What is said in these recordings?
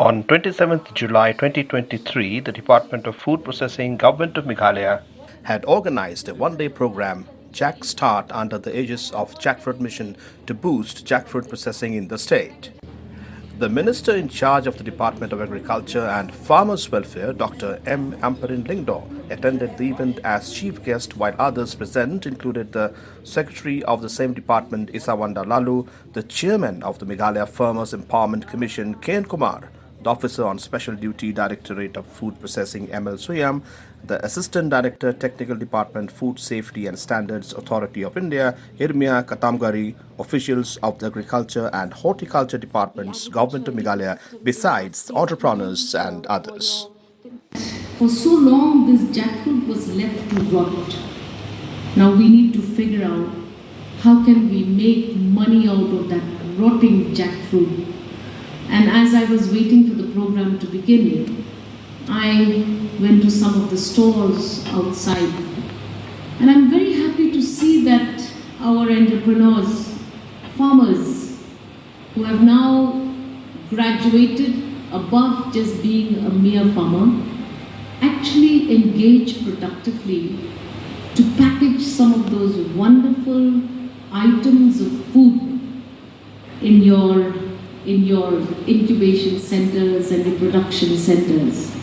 On 27th July 2023, the Department of Food Processing, Government of Meghalaya, had organized a one-day program, Jack Start, under the aegis of Jackfruit Mission to boost jackfruit processing in the state. The Minister in charge of the Department of Agriculture and Farmers Welfare, Dr. M Ampareen Lyngdoh, attended the event as chief guest, while others present included the Secretary of the same department, Isawanda Lalu, the Chairman of the Meghalaya Farmers Empowerment Commission, K. Kumar, the Officer on Special Duty, Directorate of Food Processing, M. Suyam, the Assistant Director, Technical Department, Food Safety and Standards Authority of India, Irmia Katamgari, officials of the Agriculture and Horticulture Departments, Government of Meghalaya, besides entrepreneurs and others. For so long, this jackfruit was left to rot. Now we need to figure out how can we make money out of that rotting jackfruit. And as I was waiting for the program to begin, I went to some of the stalls outside. And I'm very happy to see that our entrepreneurs, farmers, who have now graduated above just being a mere farmer, actually engage productively to package some of those wonderful items of food in your incubation centers and your production centers.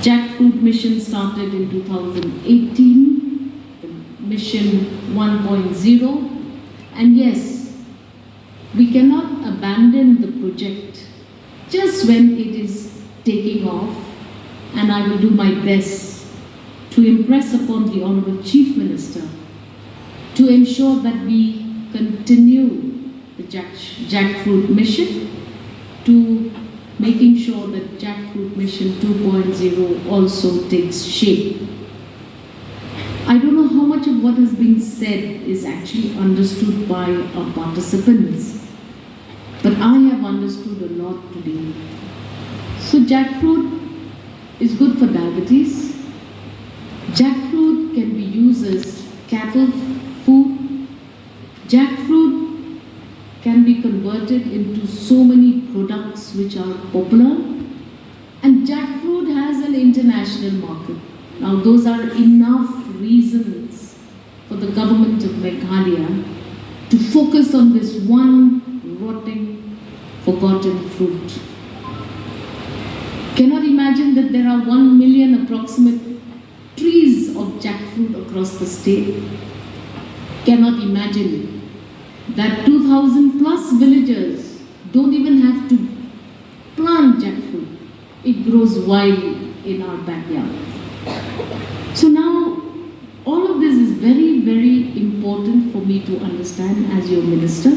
Jackfruit Mission started in 2018, the Mission 1.0, and yes, we cannot abandon the project just when it is taking off, and I will do my best to impress upon the Honorable Chief Minister to ensure that we continue the Jackfruit Mission to making sure that Jackfruit Mission 2.0 also takes shape. I don't know how much of what has been said is actually understood by our participants, but I have understood a lot today. So jackfruit is good for diabetes. Jackfruit can be used as cattle food. Jackfruit can be converted into so many products which are popular, and jackfruit has an international market. Now those are enough reasons for the government of Meghalaya to focus on this one rotting, forgotten fruit. Cannot imagine that there are 1 million approximate trees of jackfruit across the state. Cannot imagine that 2,000 plus villagers don't even have to plant jackfruit. It grows wild in our backyard. So now, all of this is very, very important for me to understand as your minister.